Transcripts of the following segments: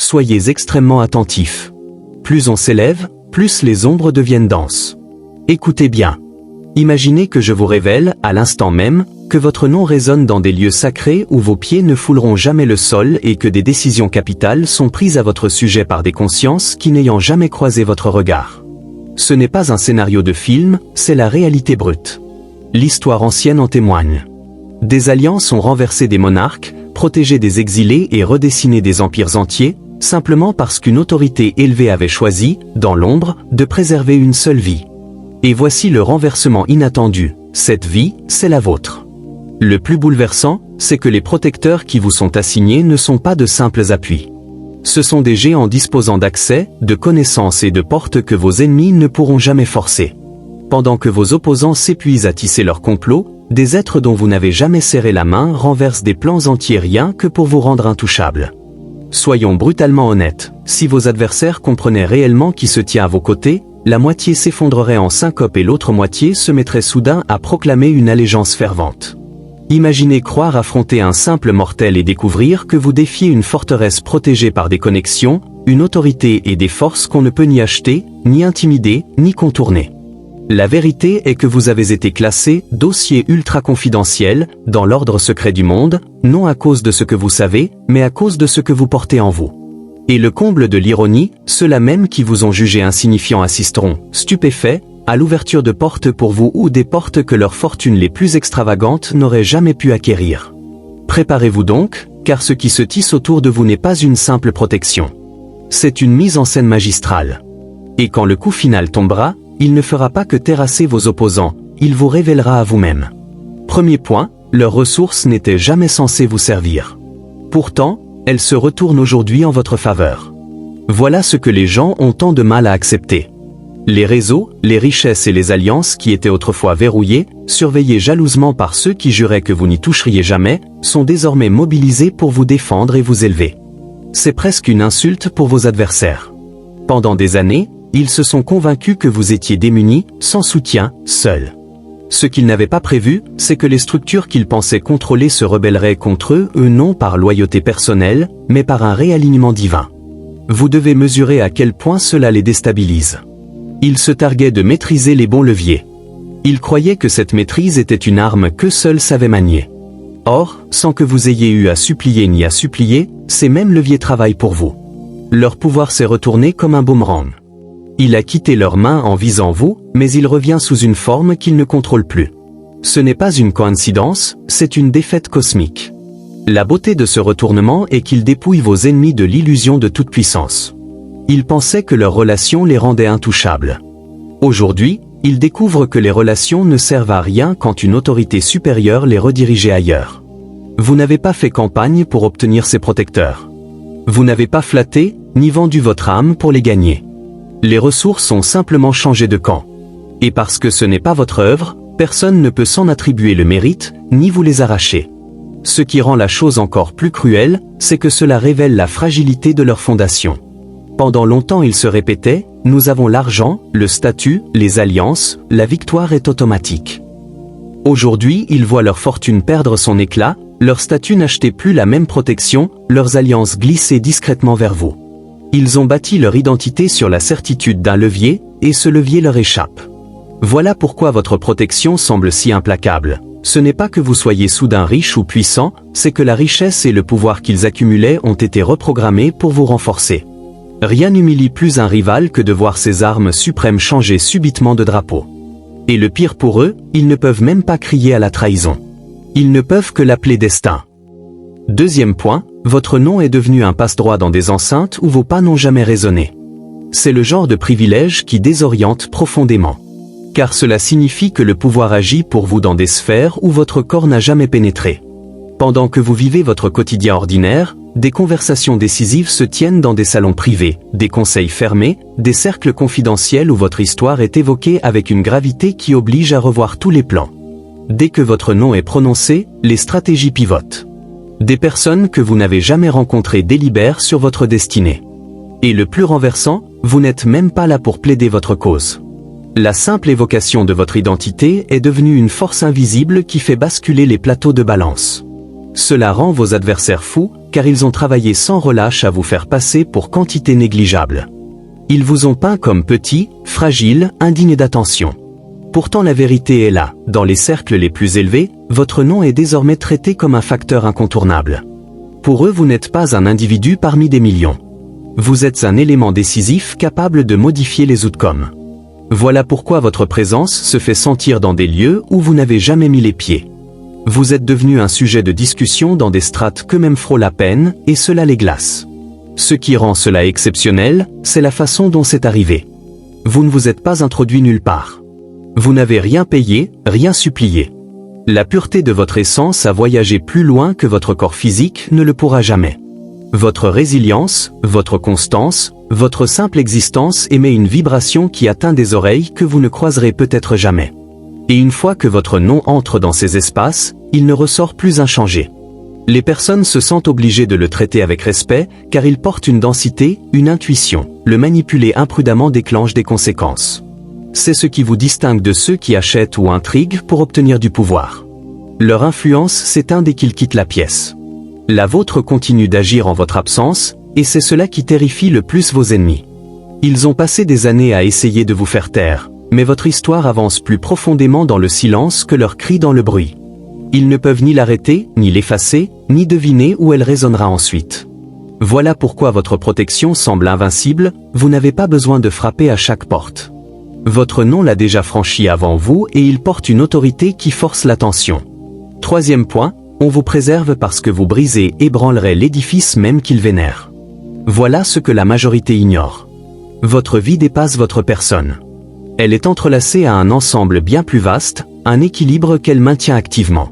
Soyez extrêmement attentifs. Plus on s'élève, plus les ombres deviennent denses. Écoutez bien. Imaginez que je vous révèle, à l'instant même, que votre nom résonne dans des lieux sacrés où vos pieds ne fouleront jamais le sol et que des décisions capitales sont prises à votre sujet par des consciences qui n'ayant jamais croisé votre regard. Ce n'est pas un scénario de film, c'est la réalité brute. L'histoire ancienne en témoigne. Des alliances ont renversé des monarques, protégé des exilés et redessiné des empires entiers, simplement parce qu'une autorité élevée avait choisi, dans l'ombre, de préserver une seule vie. Et voici le renversement inattendu, cette vie, c'est la vôtre. Le plus bouleversant, c'est que les protecteurs qui vous sont assignés ne sont pas de simples appuis. Ce sont des géants disposant d'accès, de connaissances et de portes que vos ennemis ne pourront jamais forcer. Pendant que vos opposants s'épuisent à tisser leur complot, des êtres dont vous n'avez jamais serré la main renversent des plans entiers rien que pour vous rendre intouchables. Soyons brutalement honnêtes, si vos adversaires comprenaient réellement qui se tient à vos côtés, la moitié s'effondrerait en syncope et l'autre moitié se mettrait soudain à proclamer une allégeance fervente. Imaginez croire affronter un simple mortel et découvrir que vous défiez une forteresse protégée par des connexions, une autorité et des forces qu'on ne peut ni acheter, ni intimider, ni contourner. La vérité est que vous avez été classé « dossier ultra confidentiel » dans l'ordre secret du monde, non à cause de ce que vous savez, mais à cause de ce que vous portez en vous. Et le comble de l'ironie, ceux-là même qui vous ont jugé insignifiants assisteront, stupéfaits, à l'ouverture de portes pour vous ou des portes que leurs fortunes les plus extravagantes n'auraient jamais pu acquérir. Préparez-vous donc, car ce qui se tisse autour de vous n'est pas une simple protection. C'est une mise en scène magistrale. Et quand le coup final tombera, il ne fera pas que terrasser vos opposants, il vous révélera à vous-même. Premier point, leurs ressources n'étaient jamais censées vous servir. Pourtant, elles se retournent aujourd'hui en votre faveur. Voilà ce que les gens ont tant de mal à accepter. Les réseaux, les richesses et les alliances qui étaient autrefois verrouillées, surveillées jalousement par ceux qui juraient que vous n'y toucheriez jamais, sont désormais mobilisés pour vous défendre et vous élever. C'est presque une insulte pour vos adversaires. Pendant des années, ils se sont convaincus que vous étiez démunis, sans soutien, seuls. Ce qu'ils n'avaient pas prévu, c'est que les structures qu'ils pensaient contrôler se rebelleraient contre eux, non par loyauté personnelle, mais par un réalignement divin. Vous devez mesurer à quel point cela les déstabilise. Ils se targuaient de maîtriser les bons leviers. Ils croyaient que cette maîtrise était une arme qu'eux seuls savaient manier. Or, sans que vous ayez eu à supplier ni à supplier, ces mêmes leviers travaillent pour vous. Leur pouvoir s'est retourné comme un boomerang. Il a quitté leurs mains en visant vous, mais il revient sous une forme qu'ils ne contrôlent plus. Ce n'est pas une coïncidence, c'est une défaite cosmique. La beauté de ce retournement est qu'il dépouille vos ennemis de l'illusion de toute puissance. Ils pensaient que leurs relations les rendaient intouchables. Aujourd'hui, ils découvrent que les relations ne servent à rien quand une autorité supérieure les redirigeait ailleurs. Vous n'avez pas fait campagne pour obtenir ces protecteurs. Vous n'avez pas flatté, ni vendu votre âme pour les gagner. Les ressources ont simplement changé de camp. Et parce que ce n'est pas votre œuvre, personne ne peut s'en attribuer le mérite, ni vous les arracher. Ce qui rend la chose encore plus cruelle, c'est que cela révèle la fragilité de leur fondation. Pendant longtemps ils se répétaient, nous avons l'argent, le statut, les alliances, la victoire est automatique. Aujourd'hui ils voient leur fortune perdre son éclat, leur statut n'achetait plus la même protection, leurs alliances glissaient discrètement vers vous. Ils ont bâti leur identité sur la certitude d'un levier, et ce levier leur échappe. Voilà pourquoi votre protection semble si implacable. Ce n'est pas que vous soyez soudain riche ou puissant, c'est que la richesse et le pouvoir qu'ils accumulaient ont été reprogrammés pour vous renforcer. Rien n'humilie plus un rival que de voir ses armes suprêmes changer subitement de drapeau. Et le pire pour eux, ils ne peuvent même pas crier à la trahison. Ils ne peuvent que l'appeler destin. Deuxième point, votre nom est devenu un passe-droit dans des enceintes où vos pas n'ont jamais résonné. C'est le genre de privilège qui désoriente profondément. Car cela signifie que le pouvoir agit pour vous dans des sphères où votre corps n'a jamais pénétré. Pendant que vous vivez votre quotidien ordinaire, des conversations décisives se tiennent dans des salons privés, des conseils fermés, des cercles confidentiels où votre histoire est évoquée avec une gravité qui oblige à revoir tous les plans. Dès que votre nom est prononcé, les stratégies pivotent. Des personnes que vous n'avez jamais rencontrées délibèrent sur votre destinée. Et le plus renversant, vous n'êtes même pas là pour plaider votre cause. La simple évocation de votre identité est devenue une force invisible qui fait basculer les plateaux de balance. Cela rend vos adversaires fous, car ils ont travaillé sans relâche à vous faire passer pour quantité négligeable. Ils vous ont peint comme petit, fragile, indigne d'attention. Pourtant la vérité est là, dans les cercles les plus élevés, votre nom est désormais traité comme un facteur incontournable. Pour eux, vous n'êtes pas un individu parmi des millions. Vous êtes un élément décisif capable de modifier les outcomes. Voilà pourquoi votre présence se fait sentir dans des lieux où vous n'avez jamais mis les pieds. Vous êtes devenu un sujet de discussion dans des strates qu'eux-mêmes frôlent à peine, et cela les glace. Ce qui rend cela exceptionnel, c'est la façon dont c'est arrivé. Vous ne vous êtes pas introduit nulle part. Vous n'avez rien payé, rien supplié. La pureté de votre essence a voyagé plus loin que votre corps physique ne le pourra jamais. Votre résilience, votre constance, votre simple existence émet une vibration qui atteint des oreilles que vous ne croiserez peut-être jamais. Et une fois que votre nom entre dans ces espaces, il ne ressort plus inchangé. Les personnes se sentent obligées de le traiter avec respect, car il porte une densité, une intuition. Le manipuler imprudemment déclenche des conséquences. C'est ce qui vous distingue de ceux qui achètent ou intriguent pour obtenir du pouvoir. Leur influence s'éteint dès qu'ils quittent la pièce. La vôtre continue d'agir en votre absence, et c'est cela qui terrifie le plus vos ennemis. Ils ont passé des années à essayer de vous faire taire, mais votre histoire avance plus profondément dans le silence que leurs cris dans le bruit. Ils ne peuvent ni l'arrêter, ni l'effacer, ni deviner où elle résonnera ensuite. Voilà pourquoi votre protection semble invincible, vous n'avez pas besoin de frapper à chaque porte. Votre nom l'a déjà franchi avant vous et il porte une autorité qui force l'attention. Troisième point, on vous préserve parce que vous brisez et ébranlerez l'édifice même qu'il vénère. Voilà ce que la majorité ignore. Votre vie dépasse votre personne. Elle est entrelacée à un ensemble bien plus vaste, un équilibre qu'elle maintient activement.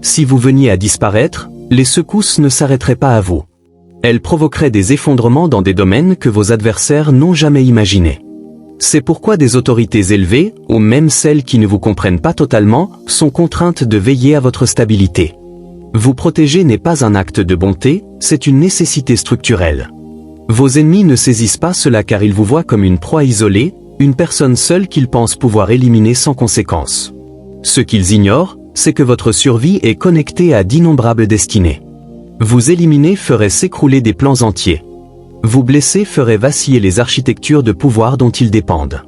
Si vous veniez à disparaître, les secousses ne s'arrêteraient pas à vous. Elles provoqueraient des effondrements dans des domaines que vos adversaires n'ont jamais imaginés. C'est pourquoi des autorités élevées, ou même celles qui ne vous comprennent pas totalement, sont contraintes de veiller à votre stabilité. Vous protéger n'est pas un acte de bonté, c'est une nécessité structurelle. Vos ennemis ne saisissent pas cela car ils vous voient comme une proie isolée, une personne seule qu'ils pensent pouvoir éliminer sans conséquence. Ce qu'ils ignorent, c'est que votre survie est connectée à d'innombrables destinées. Vous éliminer ferait s'écrouler des plans entiers. Vous blesser ferait vaciller les architectures de pouvoir dont ils dépendent.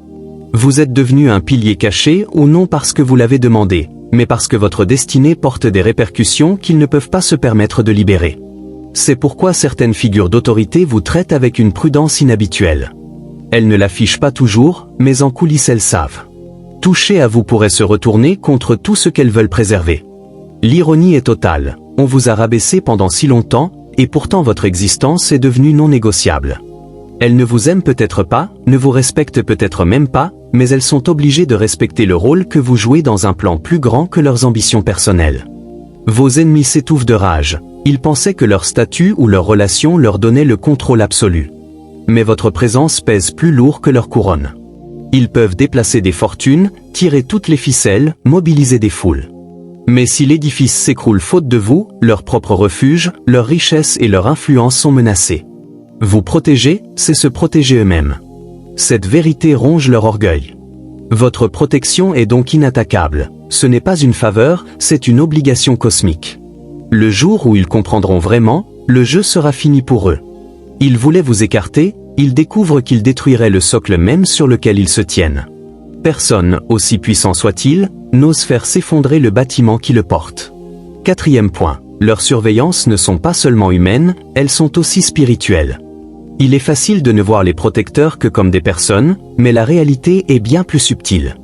Vous êtes devenu un pilier caché ou non parce que vous l'avez demandé, mais parce que votre destinée porte des répercussions qu'ils ne peuvent pas se permettre de libérer. C'est pourquoi certaines figures d'autorité vous traitent avec une prudence inhabituelle. Elles ne l'affichent pas toujours, mais en coulisses elles savent. Toucher à vous pourrait se retourner contre tout ce qu'elles veulent préserver. L'ironie est totale, on vous a rabaissé pendant si longtemps, et pourtant votre existence est devenue non négociable. Elles ne vous aiment peut-être pas, ne vous respectent peut-être même pas, mais elles sont obligées de respecter le rôle que vous jouez dans un plan plus grand que leurs ambitions personnelles. Vos ennemis s'étouffent de rage, ils pensaient que leur statut ou leur relation leur donnait le contrôle absolu. Mais votre présence pèse plus lourd que leur couronne. Ils peuvent déplacer des fortunes, tirer toutes les ficelles, mobiliser des foules. Mais si l'édifice s'écroule faute de vous, leur propre refuge, leur richesse et leur influence sont menacés. Vous protéger, c'est se protéger eux-mêmes. Cette vérité ronge leur orgueil. Votre protection est donc inattaquable. Ce n'est pas une faveur, c'est une obligation cosmique. Le jour où ils comprendront vraiment, le jeu sera fini pour eux. Ils voulaient vous écarter, ils découvrent qu'ils détruiraient le socle même sur lequel ils se tiennent. Personne, aussi puissant soit-il, n'ose faire s'effondrer le bâtiment qui le porte. Quatrième point, leurs surveillances ne sont pas seulement humaines, elles sont aussi spirituelles. Il est facile de ne voir les protecteurs que comme des personnes, mais la réalité est bien plus subtile.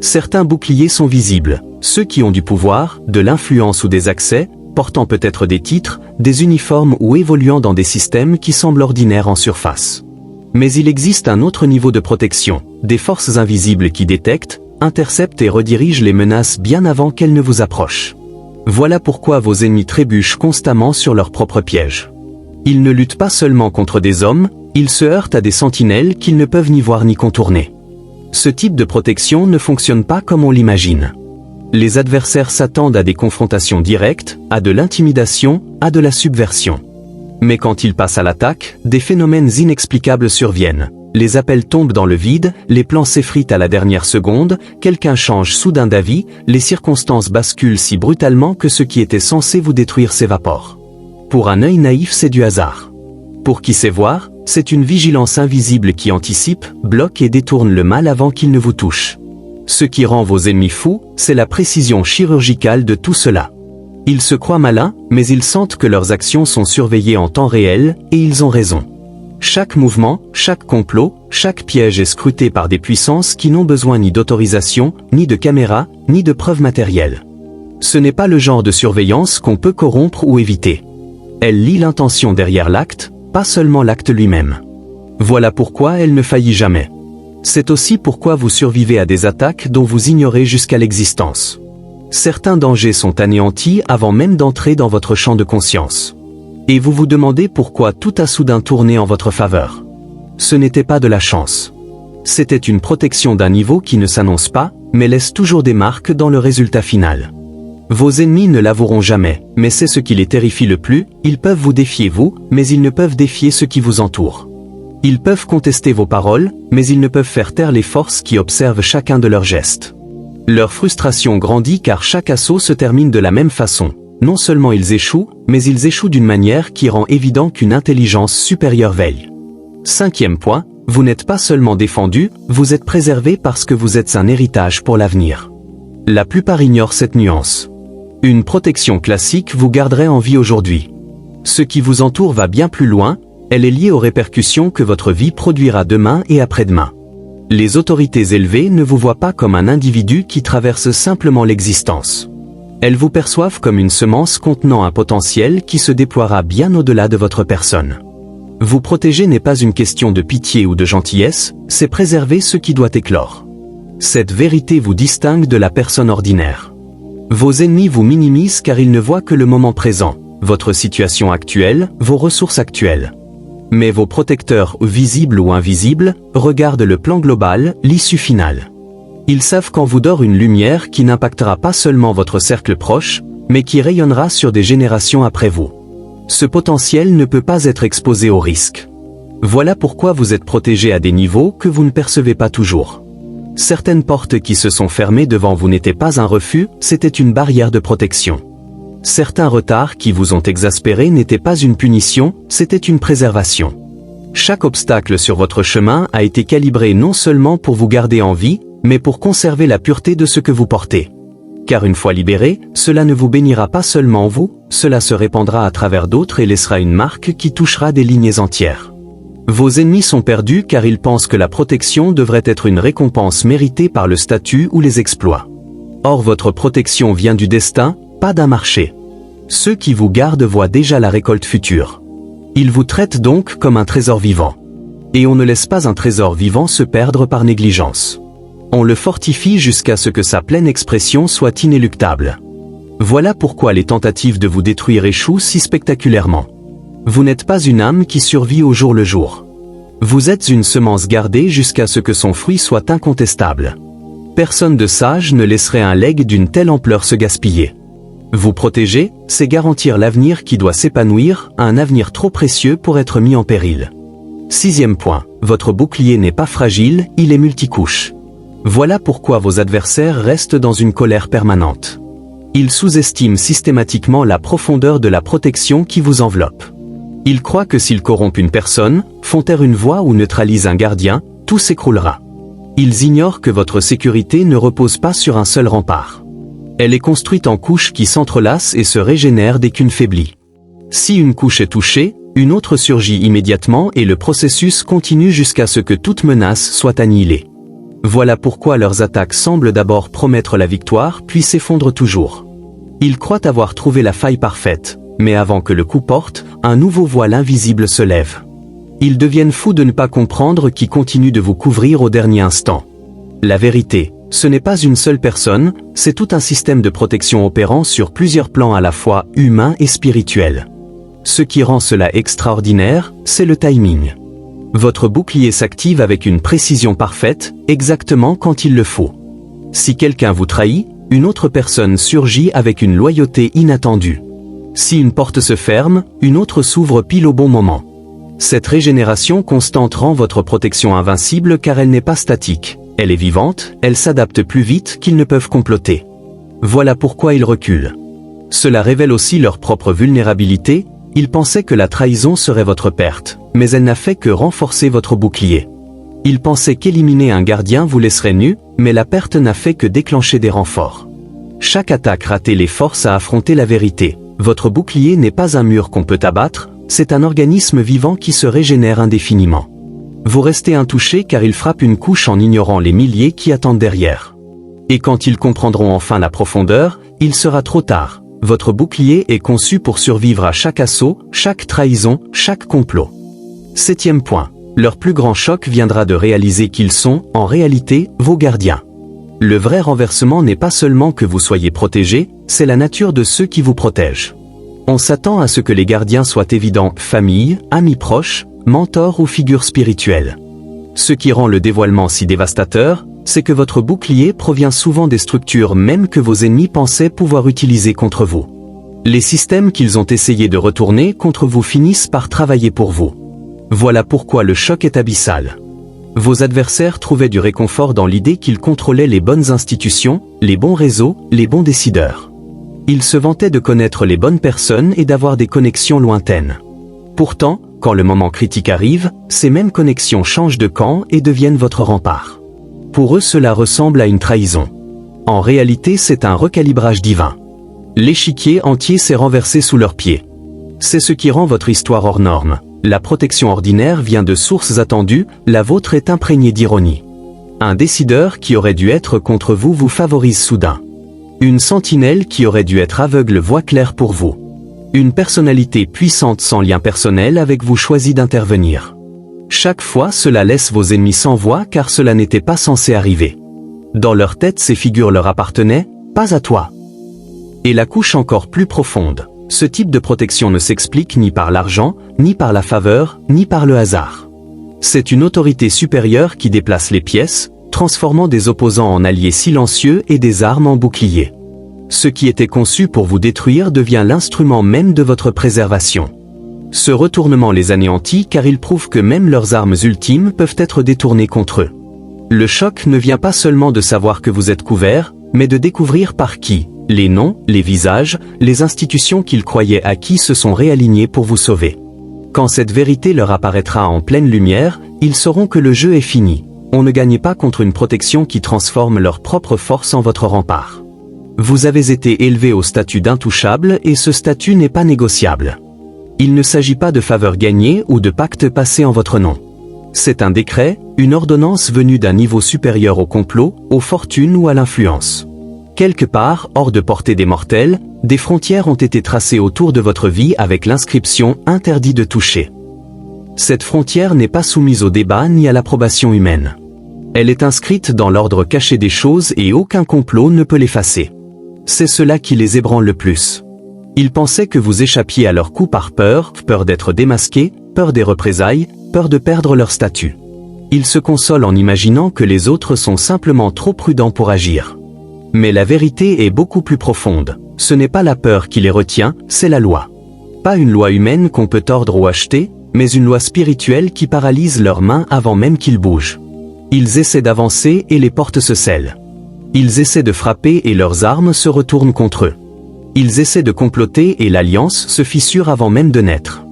Certains boucliers sont visibles, ceux qui ont du pouvoir, de l'influence ou des accès, portant peut-être des titres, des uniformes ou évoluant dans des systèmes qui semblent ordinaires en surface. Mais il existe un autre niveau de protection, des forces invisibles qui détectent, interceptent et redirigent les menaces bien avant qu'elles ne vous approchent. Voilà pourquoi vos ennemis trébuchent constamment sur leurs propres pièges. Ils ne luttent pas seulement contre des hommes, ils se heurtent à des sentinelles qu'ils ne peuvent ni voir ni contourner. Ce type de protection ne fonctionne pas comme on l'imagine. Les adversaires s'attendent à des confrontations directes, à de l'intimidation, à de la subversion. Mais quand ils passent à l'attaque, des phénomènes inexplicables surviennent. Les appels tombent dans le vide, les plans s'effritent à la dernière seconde, quelqu'un change soudain d'avis, les circonstances basculent si brutalement que ce qui était censé vous détruire s'évapore. Pour un œil naïf, c'est du hasard. Pour qui sait voir, c'est une vigilance invisible qui anticipe, bloque et détourne le mal avant qu'il ne vous touche. Ce qui rend vos ennemis fous, c'est la précision chirurgicale de tout cela. Ils se croient malins, mais ils sentent que leurs actions sont surveillées en temps réel, et ils ont raison. Chaque mouvement, chaque complot, chaque piège est scruté par des puissances qui n'ont besoin ni d'autorisation, ni de caméras, ni de preuves matérielles. Ce n'est pas le genre de surveillance qu'on peut corrompre ou éviter. Elle lit l'intention derrière l'acte, pas seulement l'acte lui-même. Voilà pourquoi elle ne faillit jamais. C'est aussi pourquoi vous survivez à des attaques dont vous ignorez jusqu'à l'existence. Certains dangers sont anéantis avant même d'entrer dans votre champ de conscience. Et vous vous demandez pourquoi tout a soudain tourné en votre faveur. Ce n'était pas de la chance. C'était une protection d'un niveau qui ne s'annonce pas, mais laisse toujours des marques dans le résultat final. Vos ennemis ne l'avoueront jamais, mais c'est ce qui les terrifie le plus. Ils peuvent vous défier vous, mais ils ne peuvent défier ceux qui vous entourent. Ils peuvent contester vos paroles, mais ils ne peuvent faire taire les forces qui observent chacun de leurs gestes. Leur frustration grandit car chaque assaut se termine de la même façon. Non seulement ils échouent, mais ils échouent d'une manière qui rend évident qu'une intelligence supérieure veille. 5e point, vous n'êtes pas seulement défendu, vous êtes préservé parce que vous êtes un héritage pour l'avenir. La plupart ignorent cette nuance. Une protection classique vous garderait en vie aujourd'hui. Ce qui vous entoure va bien plus loin, elle est liée aux répercussions que votre vie produira demain et après-demain. Les autorités élevées ne vous voient pas comme un individu qui traverse simplement l'existence. Elles vous perçoivent comme une semence contenant un potentiel qui se déploiera bien au-delà de votre personne. Vous protéger n'est pas une question de pitié ou de gentillesse, c'est préserver ce qui doit éclore. Cette vérité vous distingue de la personne ordinaire. Vos ennemis vous minimisent car ils ne voient que le moment présent, votre situation actuelle, vos ressources actuelles. Mais vos protecteurs, visibles ou invisibles, regardent le plan global, l'issue finale. Ils savent qu'en vous dort une lumière qui n'impactera pas seulement votre cercle proche, mais qui rayonnera sur des générations après vous. Ce potentiel ne peut pas être exposé au risque. Voilà pourquoi vous êtes protégé à des niveaux que vous ne percevez pas toujours. Certaines portes qui se sont fermées devant vous n'étaient pas un refus, c'était une barrière de protection. Certains retards qui vous ont exaspéré n'étaient pas une punition, c'était une préservation. Chaque obstacle sur votre chemin a été calibré non seulement pour vous garder en vie, mais pour conserver la pureté de ce que vous portez. Car une fois libéré, cela ne vous bénira pas seulement vous, cela se répandra à travers d'autres et laissera une marque qui touchera des lignées entières. Vos ennemis sont perdus car ils pensent que la protection devrait être une récompense méritée par le statut ou les exploits. Or votre protection vient du destin, pas d'un marché. Ceux qui vous gardent voient déjà la récolte future. Ils vous traitent donc comme un trésor vivant. Et on ne laisse pas un trésor vivant se perdre par négligence. On le fortifie jusqu'à ce que sa pleine expression soit inéluctable. Voilà pourquoi les tentatives de vous détruire échouent si spectaculairement. Vous n'êtes pas une âme qui survit au jour le jour. Vous êtes une semence gardée jusqu'à ce que son fruit soit incontestable. Personne de sage ne laisserait un legs d'une telle ampleur se gaspiller. Vous protéger, c'est garantir l'avenir qui doit s'épanouir, un avenir trop précieux pour être mis en péril. 6e point, votre bouclier n'est pas fragile, il est multicouche. Voilà pourquoi vos adversaires restent dans une colère permanente. Ils sous-estiment systématiquement la profondeur de la protection qui vous enveloppe. Ils croient que s'ils corrompent une personne, font taire une voix ou neutralisent un gardien, tout s'écroulera. Ils ignorent que votre sécurité ne repose pas sur un seul rempart. Elle est construite en couches qui s'entrelacent et se régénèrent dès qu'une faiblit. Si une couche est touchée, une autre surgit immédiatement et le processus continue jusqu'à ce que toute menace soit annihilée. Voilà pourquoi leurs attaques semblent d'abord promettre la victoire puis s'effondrent toujours. Ils croient avoir trouvé la faille parfaite, mais avant que le coup porte, un nouveau voile invisible se lève. Ils deviennent fous de ne pas comprendre qui continue de vous couvrir au dernier instant. La vérité, ce n'est pas une seule personne, c'est tout un système de protection opérant sur plusieurs plans à la fois humains et spirituels. Ce qui rend cela extraordinaire, c'est le timing. Votre bouclier s'active avec une précision parfaite, exactement quand il le faut. Si quelqu'un vous trahit, une autre personne surgit avec une loyauté inattendue. Si une porte se ferme, une autre s'ouvre pile au bon moment. Cette régénération constante rend votre protection invincible car elle n'est pas statique. Elle est vivante, elle s'adapte plus vite qu'ils ne peuvent comploter. Voilà pourquoi ils reculent. Cela révèle aussi leur propre vulnérabilité, Ils pensaient que la trahison serait votre perte, mais elle n'a fait que renforcer votre bouclier. Ils pensaient qu'éliminer un gardien vous laisserait nu, mais la perte n'a fait que déclencher des renforts. Chaque attaque ratée les force à affronter la vérité. Votre bouclier n'est pas un mur qu'on peut abattre, c'est un organisme vivant qui se régénère indéfiniment. Vous restez intouché car il frappe une couche en ignorant les milliers qui attendent derrière. Et quand ils comprendront enfin la profondeur, il sera trop tard. Votre bouclier est conçu pour survivre à chaque assaut, chaque trahison, chaque complot. 7e point. Leur plus grand choc viendra de réaliser qu'ils sont, en réalité, vos gardiens. Le vrai renversement n'est pas seulement que vous soyez protégé, c'est la nature de ceux qui vous protègent. On s'attend à ce que les gardiens soient évidents, famille, amis proches, mentors ou figures spirituelles. Ce qui rend le dévoilement si dévastateur, c'est que votre bouclier provient souvent des structures même que vos ennemis pensaient pouvoir utiliser contre vous. Les systèmes qu'ils ont essayé de retourner contre vous finissent par travailler pour vous. Voilà pourquoi le choc est abyssal. Vos adversaires trouvaient du réconfort dans l'idée qu'ils contrôlaient les bonnes institutions, les bons réseaux, les bons décideurs. Ils se vantaient de connaître les bonnes personnes et d'avoir des connexions lointaines. Pourtant, quand le moment critique arrive, ces mêmes connexions changent de camp et deviennent votre rempart. Pour eux, cela ressemble à une trahison. En réalité, c'est un recalibrage divin. L'échiquier entier s'est renversé sous leurs pieds. C'est ce qui rend votre histoire hors norme. La protection ordinaire vient de sources attendues, la vôtre est imprégnée d'ironie. Un décideur qui aurait dû être contre vous vous favorise soudain. Une sentinelle qui aurait dû être aveugle voit clair pour vous. Une personnalité puissante sans lien personnel avec vous choisit d'intervenir. Chaque fois cela laisse vos ennemis sans voix car cela n'était pas censé arriver. Dans leur tête ces figures leur appartenaient, pas à toi. Et la couche encore plus profonde. Ce type de protection ne s'explique ni par l'argent, ni par la faveur, ni par le hasard. C'est une autorité supérieure qui déplace les pièces, transformant des opposants en alliés silencieux et des armes en boucliers. Ce qui était conçu pour vous détruire devient l'instrument même de votre préservation. Ce retournement les anéantit car il prouve que même leurs armes ultimes peuvent être détournées contre eux. Le choc ne vient pas seulement de savoir que vous êtes couvert, mais de découvrir par qui. Les noms, les visages, les institutions qu'ils croyaient acquis se sont réalignés pour vous sauver. Quand cette vérité leur apparaîtra en pleine lumière, ils sauront que le jeu est fini. On ne gagne pas contre une protection qui transforme leur propre force en votre rempart. Vous avez été élevé au statut d'intouchable et ce statut n'est pas négociable. Il ne s'agit pas de faveur gagnée ou de pacte passé en votre nom. C'est un décret, une ordonnance venue d'un niveau supérieur au complot, aux fortunes ou à l'influence. Quelque part, hors de portée des mortels, des frontières ont été tracées autour de votre vie avec l'inscription « Interdit de toucher ». Cette frontière n'est pas soumise au débat ni à l'approbation humaine. Elle est inscrite dans l'ordre caché des choses et aucun complot ne peut l'effacer. C'est cela qui les ébranle le plus. Ils pensaient que vous échappiez à leurs coups par peur, peur d'être démasqués, peur des représailles, peur de perdre leur statut. Ils se consolent en imaginant que les autres sont simplement trop prudents pour agir. Mais la vérité est beaucoup plus profonde. Ce n'est pas la peur qui les retient, c'est la loi. Pas une loi humaine qu'on peut tordre ou acheter, mais une loi spirituelle qui paralyse leurs mains avant même qu'ils bougent. Ils essaient d'avancer et les portes se scellent. Ils essaient de frapper et leurs armes se retournent contre eux. Ils essaient de comploter et l'alliance se fissure avant même de naître.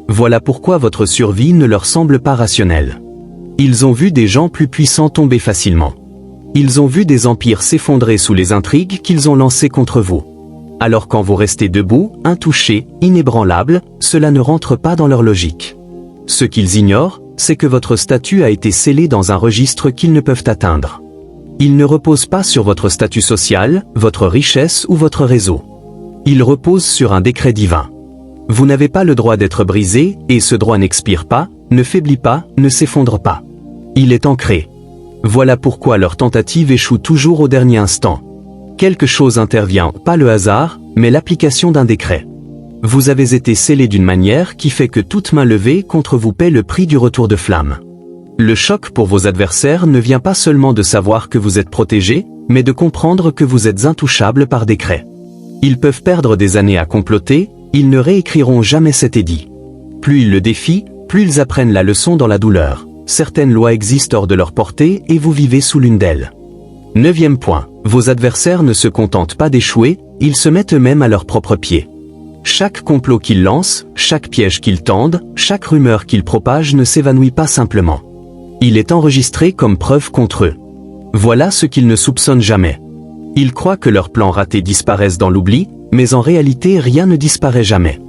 Voilà pourquoi votre survie ne leur semble pas rationnelle. Ils ont vu des gens plus puissants tomber facilement. Ils ont vu des empires s'effondrer sous les intrigues qu'ils ont lancées contre vous. Alors quand vous restez debout, intouchés, inébranlables, cela ne rentre pas dans leur logique. Ce qu'ils ignorent, c'est que votre statut a été scellé dans un registre qu'ils ne peuvent atteindre. Il ne repose pas sur votre statut social, votre richesse ou votre réseau. Il repose sur un décret divin. Vous n'avez pas le droit d'être brisé, et ce droit n'expire pas, ne faiblit pas, ne s'effondre pas. Il est ancré. Voilà pourquoi leur tentative échoue toujours au dernier instant. Quelque chose intervient, pas le hasard, mais l'application d'un décret. Vous avez été scellé d'une manière qui fait que toute main levée contre vous paie le prix du retour de flamme. Le choc pour vos adversaires ne vient pas seulement de savoir que vous êtes protégé, mais de comprendre que vous êtes intouchable par décret. Ils peuvent perdre des années à comploter, ils ne réécriront jamais cet édit. Plus ils le défient, plus ils apprennent la leçon dans la douleur. Certaines lois existent hors de leur portée et vous vivez sous l'une d'elles. 9e point. Vos adversaires ne se contentent pas d'échouer, ils se mettent eux-mêmes à leurs propres pieds. Chaque complot qu'ils lancent, chaque piège qu'ils tendent, chaque rumeur qu'ils propagent ne s'évanouit pas simplement. Il est enregistré comme preuve contre eux. Voilà ce qu'ils ne soupçonnent jamais. Ils croient que leurs plans ratés disparaissent dans l'oubli, mais en réalité rien ne disparaît jamais.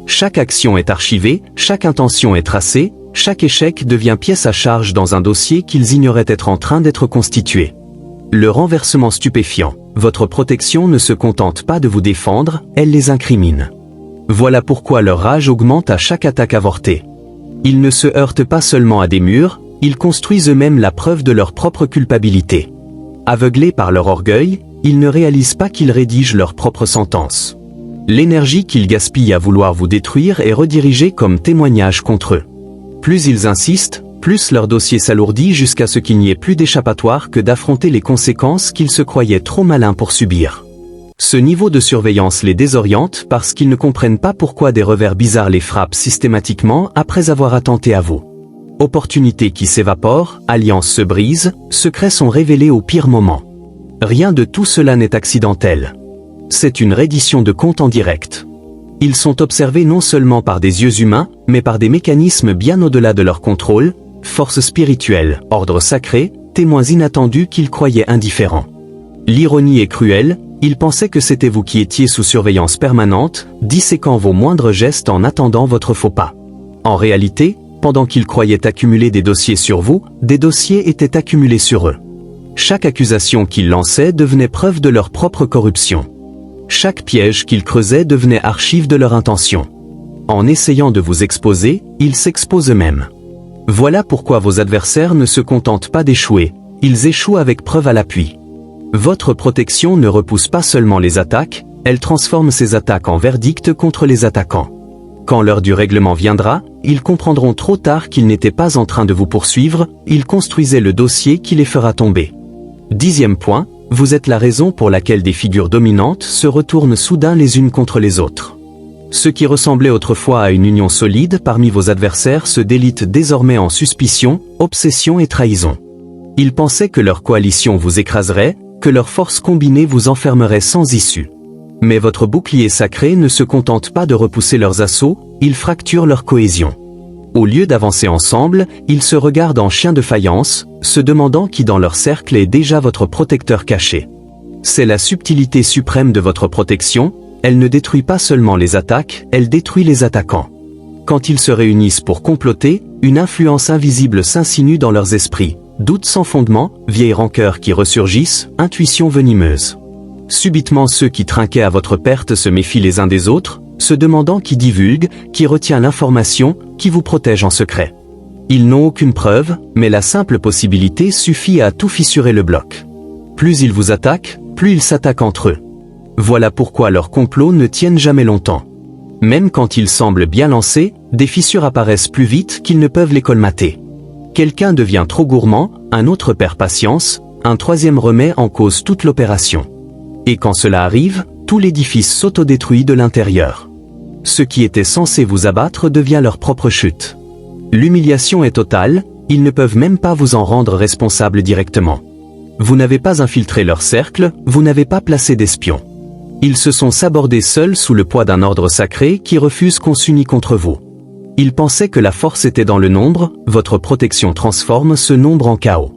Chaque action est archivée, chaque intention est tracée, chaque échec devient pièce à charge dans un dossier qu'ils ignoraient être en train d'être constitué. Le renversement stupéfiant. Votre protection ne se contente pas de vous défendre, elle les incrimine. Voilà pourquoi leur rage augmente à chaque attaque avortée. Ils ne se heurtent pas seulement à des murs, ils construisent eux-mêmes la preuve de leur propre culpabilité. Aveuglés par leur orgueil, ils ne réalisent pas qu'ils rédigent leur propre sentence. L'énergie qu'ils gaspillent à vouloir vous détruire est redirigée comme témoignage contre eux. Plus ils insistent, plus leur dossier s'alourdit jusqu'à ce qu'il n'y ait plus d'échappatoire que d'affronter les conséquences qu'ils se croyaient trop malins pour subir. Ce niveau de surveillance les désoriente parce qu'ils ne comprennent pas pourquoi des revers bizarres les frappent systématiquement après avoir attenté à vous. Opportunités qui s'évaporent, alliances se brisent, secrets sont révélés au pire moment. Rien de tout cela n'est accidentel. C'est une reddition de compte en direct. Ils sont observés non seulement par des yeux humains, mais par des mécanismes bien au-delà de leur contrôle, forces spirituelles, ordres sacrés, témoins inattendus qu'ils croyaient indifférents. L'ironie est cruelle, ils pensaient que c'était vous qui étiez sous surveillance permanente, disséquant vos moindres gestes en attendant votre faux pas. En réalité, pendant qu'ils croyaient accumuler des dossiers sur vous, des dossiers étaient accumulés sur eux. Chaque accusation qu'ils lançaient devenait preuve de leur propre corruption. Chaque piège qu'ils creusaient devenait archive de leur intention. En essayant de vous exposer, ils s'exposent eux-mêmes. Voilà pourquoi vos adversaires ne se contentent pas d'échouer, ils échouent avec preuve à l'appui. Votre protection ne repousse pas seulement les attaques, elle transforme ces attaques en verdict contre les attaquants. Quand l'heure du règlement viendra, ils comprendront trop tard qu'ils n'étaient pas en train de vous poursuivre, ils construisaient le dossier qui les fera tomber. 10e point, vous êtes la raison pour laquelle des figures dominantes se retournent soudain les unes contre les autres. Ce qui ressemblait autrefois à une union solide parmi vos adversaires se délite désormais en suspicion, obsession et trahison. Ils pensaient que leur coalition vous écraserait, que leurs forces combinées vous enfermeraient sans issue. Mais votre bouclier sacré ne se contente pas de repousser leurs assauts, il fracture leur cohésion. Au lieu d'avancer ensemble, ils se regardent en chiens de faïence, se demandant qui dans leur cercle est déjà votre protecteur caché. C'est la subtilité suprême de votre protection, elle ne détruit pas seulement les attaques, elle détruit les attaquants. Quand ils se réunissent pour comploter, une influence invisible s'insinue dans leurs esprits. Doutes sans fondement, vieilles rancœurs qui ressurgissent, intuitions venimeuses. Subitement ceux qui trinquaient à votre perte se méfient les uns des autres, se demandant qui divulgue, qui retient l'information, qui vous protège en secret. Ils n'ont aucune preuve, mais la simple possibilité suffit à tout fissurer le bloc. Plus ils vous attaquent, plus ils s'attaquent entre eux. Voilà pourquoi leurs complots ne tiennent jamais longtemps. Même quand ils semblent bien lancés, des fissures apparaissent plus vite qu'ils ne peuvent les colmater. Quelqu'un devient trop gourmand, un autre perd patience, un troisième remet en cause toute l'opération. Et quand cela arrive, tout l'édifice s'autodétruit de l'intérieur. Ce qui était censé vous abattre devient leur propre chute. L'humiliation est totale, ils ne peuvent même pas vous en rendre responsable directement. Vous n'avez pas infiltré leur cercle, vous n'avez pas placé d'espions. Ils se sont sabordés seuls sous le poids d'un ordre sacré qui refuse qu'on s'unisse contre vous. Ils pensaient que la force était dans le nombre, votre protection transforme ce nombre en chaos.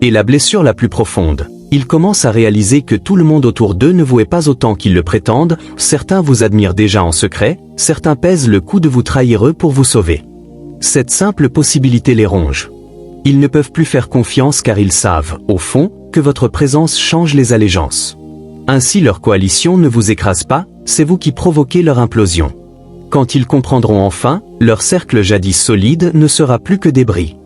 Et la blessure la plus profonde, ils commencent à réaliser que tout le monde autour d'eux ne vous est pas autant qu'ils le prétendent, certains vous admirent déjà en secret, certains pèsent le coup de vous trahir eux pour vous sauver. Cette simple possibilité les ronge. Ils ne peuvent plus faire confiance car ils savent, au fond, que votre présence change les allégeances. Ainsi leur coalition ne vous écrase pas, c'est vous qui provoquez leur implosion. Quand ils comprendront enfin, leur cercle jadis solide ne sera plus que débris.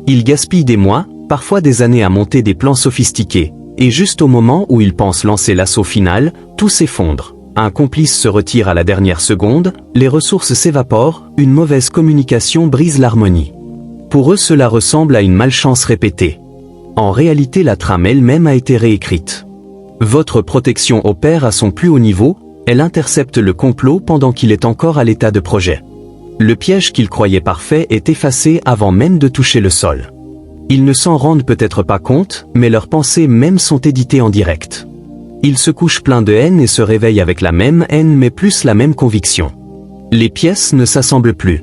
Ils gaspillent des mois, parfois des années à monter des plans sophistiqués, et juste au moment où ils pensent lancer l'assaut final, tout s'effondre. Un complice se retire à la dernière seconde, les ressources s'évaporent, une mauvaise communication brise l'harmonie. Pour eux cela ressemble à une malchance répétée. En réalité la trame elle-même a été réécrite. Votre protection opère à son plus haut niveau, elle intercepte le complot pendant qu'il est encore à l'état de projet. Le piège qu'ils croyaient parfait est effacé avant même de toucher le sol. Ils ne s'en rendent peut-être pas compte, mais leurs pensées même sont éditées en direct. Ils se couchent pleins de haine et se réveillent avec la même haine mais plus la même conviction. Les pièces ne s'assemblent plus.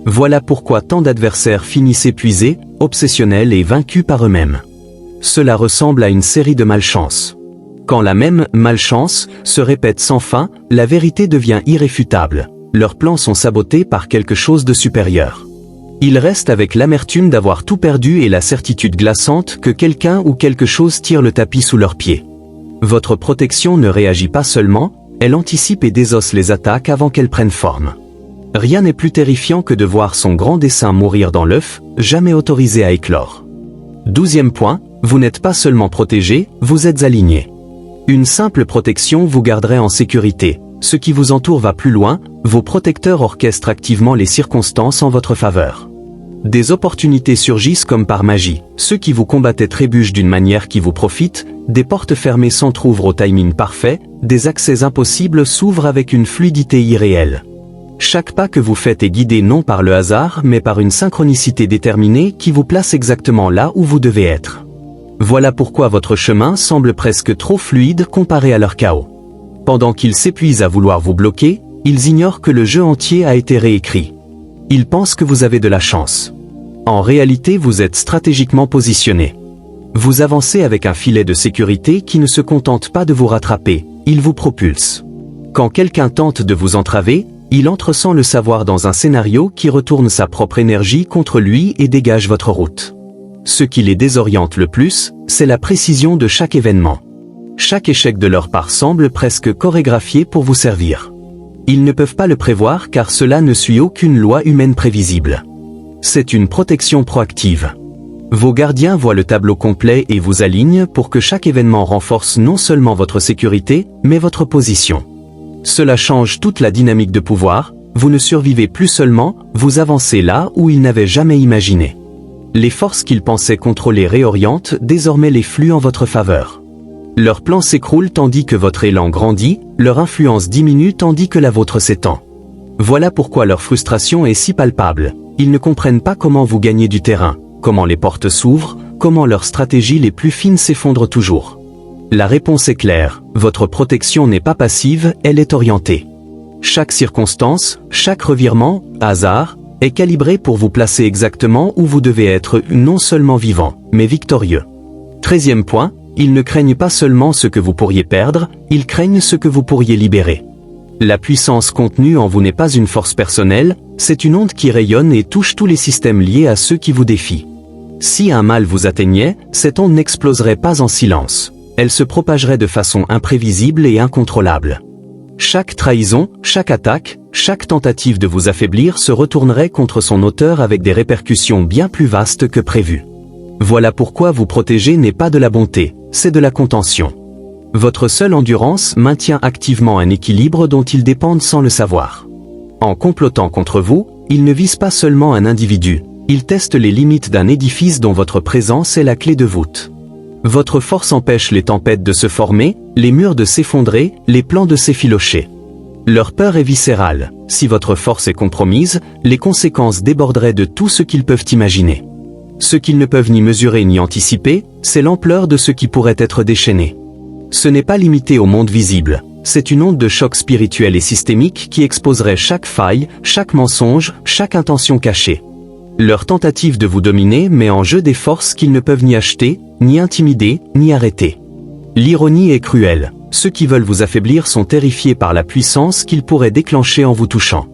Voilà pourquoi tant d'adversaires finissent épuisés, obsessionnels et vaincus par eux-mêmes. Cela ressemble à une série de malchances. Quand la même malchance se répète sans fin, la vérité devient irréfutable. Leurs plans sont sabotés par quelque chose de supérieur. Ils restent avec l'amertume d'avoir tout perdu et la certitude glaçante que quelqu'un ou quelque chose tire le tapis sous leurs pieds. Votre protection ne réagit pas seulement, elle anticipe et désosse les attaques avant qu'elles prennent forme. Rien n'est plus terrifiant que de voir son grand dessein mourir dans l'œuf, jamais autorisé à éclore. 12e point, vous n'êtes pas seulement protégé, vous êtes aligné. Une simple protection vous garderait en sécurité. Ce qui vous entoure va plus loin, vos protecteurs orchestrent activement les circonstances en votre faveur. Des opportunités surgissent comme par magie, ceux qui vous combattaient trébuchent d'une manière qui vous profite, des portes fermées s'entr'ouvrent au timing parfait, des accès impossibles s'ouvrent avec une fluidité irréelle. Chaque pas que vous faites est guidé non par le hasard mais par une synchronicité déterminée qui vous place exactement là où vous devez être. Voilà pourquoi votre chemin semble presque trop fluide comparé à leur chaos. Pendant qu'ils s'épuisent à vouloir vous bloquer, ils ignorent que le jeu entier a été réécrit. Ils pensent que vous avez de la chance. En réalité, vous êtes stratégiquement positionné. Vous avancez avec un filet de sécurité qui ne se contente pas de vous rattraper, il vous propulse. Quand quelqu'un tente de vous entraver, il entre sans le savoir dans un scénario qui retourne sa propre énergie contre lui et dégage votre route. Ce qui les désoriente le plus, c'est la précision de chaque événement. Chaque échec de leur part semble presque chorégraphié pour vous servir. Ils ne peuvent pas le prévoir car cela ne suit aucune loi humaine prévisible. C'est une protection proactive. Vos gardiens voient le tableau complet et vous alignent pour que chaque événement renforce non seulement votre sécurité, mais votre position. Cela change toute la dynamique de pouvoir, vous ne survivez plus seulement, vous avancez là où ils n'avaient jamais imaginé. Les forces qu'ils pensaient contrôler réorientent désormais les flux en votre faveur. Leur plan s'écroule tandis que votre élan grandit, leur influence diminue tandis que la vôtre s'étend. Voilà pourquoi leur frustration est si palpable. Ils ne comprennent pas comment vous gagnez du terrain, comment les portes s'ouvrent, comment leurs stratégies les plus fines s'effondrent toujours. La réponse est claire, votre protection n'est pas passive, elle est orientée. Chaque circonstance, chaque revirement, hasard, est calibré pour vous placer exactement où vous devez être non seulement vivant, mais victorieux. 13e point, ils ne craignent pas seulement ce que vous pourriez perdre, ils craignent ce que vous pourriez libérer. La puissance contenue en vous n'est pas une force personnelle, c'est une onde qui rayonne et touche tous les systèmes liés à ceux qui vous défient. Si un mal vous atteignait, cette onde n'exploserait pas en silence. Elle se propagerait de façon imprévisible et incontrôlable. Chaque trahison, chaque attaque, chaque tentative de vous affaiblir se retournerait contre son auteur avec des répercussions bien plus vastes que prévu. Voilà pourquoi vous protéger n'est pas de la bonté, c'est de la contention. Votre seule endurance maintient activement un équilibre dont ils dépendent sans le savoir. En complotant contre vous, ils ne visent pas seulement un individu, ils testent les limites d'un édifice dont votre présence est la clé de voûte. Votre force empêche les tempêtes de se former, les murs de s'effondrer, les plans de s'effilocher. Leur peur est viscérale, si votre force est compromise, les conséquences déborderaient de tout ce qu'ils peuvent imaginer. Ce qu'ils ne peuvent ni mesurer ni anticiper, c'est l'ampleur de ce qui pourrait être déchaîné. Ce n'est pas limité au monde visible, c'est une onde de choc spirituel et systémique qui exposerait chaque faille, chaque mensonge, chaque intention cachée. Leur tentative de vous dominer met en jeu des forces qu'ils ne peuvent ni acheter, ni intimider, ni arrêter. L'ironie est cruelle, ceux qui veulent vous affaiblir sont terrifiés par la puissance qu'ils pourraient déclencher en vous touchant.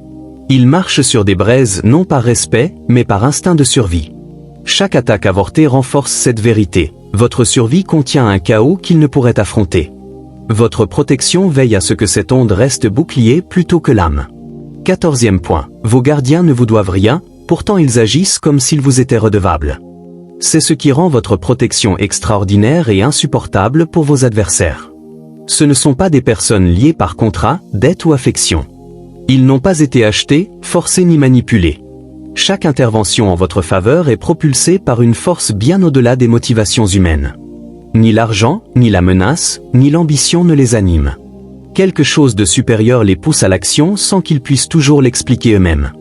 Ils marchent sur des braises non par respect, mais par instinct de survie. Chaque attaque avortée renforce cette vérité, votre survie contient un chaos qu'ils ne pourraient affronter. Votre protection veille à ce que cette onde reste bouclier plutôt que lame. 14e point, vos gardiens ne vous doivent rien, pourtant ils agissent comme s'ils vous étaient redevables. C'est ce qui rend votre protection extraordinaire et insupportable pour vos adversaires. Ce ne sont pas des personnes liées par contrat, dette ou affection. Ils n'ont pas été achetés, forcés ni manipulés. Chaque intervention en votre faveur est propulsée par une force bien au-delà des motivations humaines. Ni l'argent, ni la menace, ni l'ambition ne les animent. Quelque chose de supérieur les pousse à l'action sans qu'ils puissent toujours l'expliquer eux-mêmes.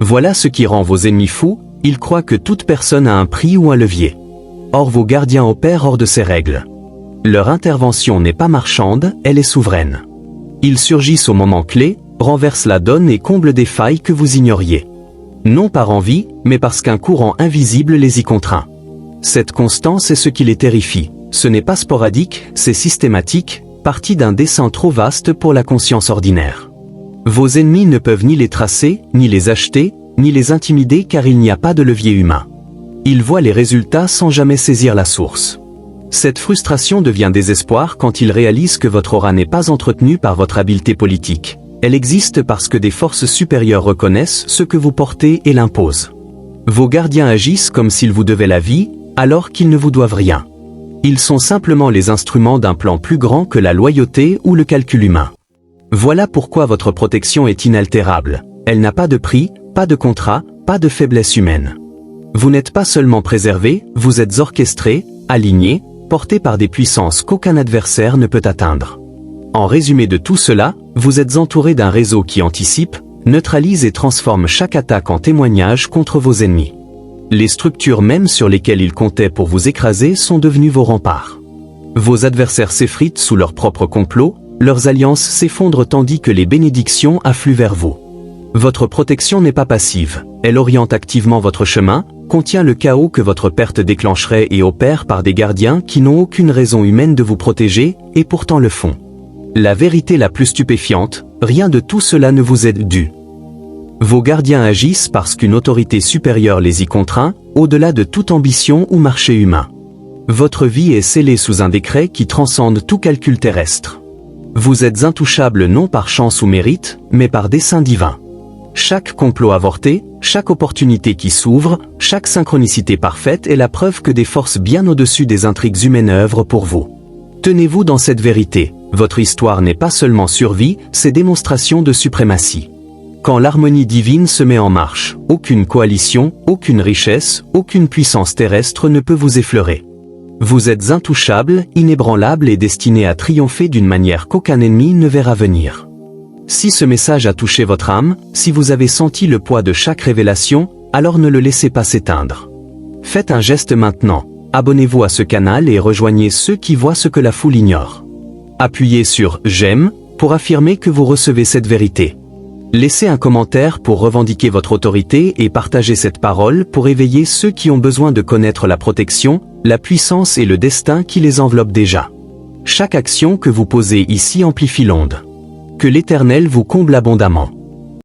Voilà ce qui rend vos ennemis fous, ils croient que toute personne a un prix ou un levier. Or vos gardiens opèrent hors de ces règles. Leur intervention n'est pas marchande, elle est souveraine. Ils surgissent au moment clé, renversent la donne et comblent des failles que vous ignoriez. Non par envie, mais parce qu'un courant invisible les y contraint. Cette constance est ce qui les terrifie. Ce n'est pas sporadique, c'est systématique, partie d'un dessein trop vaste pour la conscience ordinaire. Vos ennemis ne peuvent ni les tracer, ni les acheter, ni les intimider car il n'y a pas de levier humain. Ils voient les résultats sans jamais saisir la source. Cette frustration devient désespoir quand ils réalisent que votre aura n'est pas entretenue par votre habileté politique. Elle existe parce que des forces supérieures reconnaissent ce que vous portez et l'imposent. Vos gardiens agissent comme s'ils vous devaient la vie, alors qu'ils ne vous doivent rien. Ils sont simplement les instruments d'un plan plus grand que la loyauté ou le calcul humain. Voilà pourquoi votre protection est inaltérable. Elle n'a pas de prix, pas de contrat, pas de faiblesse humaine. Vous n'êtes pas seulement préservé, vous êtes orchestré, aligné, porté par des puissances qu'aucun adversaire ne peut atteindre. En résumé de tout cela, vous êtes entouré d'un réseau qui anticipe, neutralise et transforme chaque attaque en témoignage contre vos ennemis. Les structures mêmes sur lesquelles ils comptaient pour vous écraser sont devenues vos remparts. Vos adversaires s'effritent sous leur propre complot, leurs alliances s'effondrent tandis que les bénédictions affluent vers vous. Votre protection n'est pas passive, elle oriente activement votre chemin, contient le chaos que votre perte déclencherait et opère par des gardiens qui n'ont aucune raison humaine de vous protéger, et pourtant le font. La vérité la plus stupéfiante, rien de tout cela ne vous est dû. Vos gardiens agissent parce qu'une autorité supérieure les y contraint, au-delà de toute ambition ou marché humain. Votre vie est scellée sous un décret qui transcende tout calcul terrestre. Vous êtes intouchable non par chance ou mérite, mais par dessein divin. Chaque complot avorté, chaque opportunité qui s'ouvre, chaque synchronicité parfaite est la preuve que des forces bien au-dessus des intrigues humaines œuvrent pour vous. Tenez-vous dans cette vérité, votre histoire n'est pas seulement survie, c'est démonstration de suprématie. Quand l'harmonie divine se met en marche, aucune coalition, aucune richesse, aucune puissance terrestre ne peut vous effleurer. Vous êtes intouchable, inébranlable et destiné à triompher d'une manière qu'aucun ennemi ne verra venir. Si ce message a touché votre âme, si vous avez senti le poids de chaque révélation, alors ne le laissez pas s'éteindre. Faites un geste maintenant, abonnez-vous à ce canal et rejoignez ceux qui voient ce que la foule ignore. Appuyez sur « J'aime » pour affirmer que vous recevez cette vérité. Laissez un commentaire pour revendiquer votre autorité et partagez cette parole pour éveiller ceux qui ont besoin de connaître la protection, la puissance et le destin qui les enveloppe déjà. Chaque action que vous posez ici amplifie l'onde. Que l'Éternel vous comble abondamment.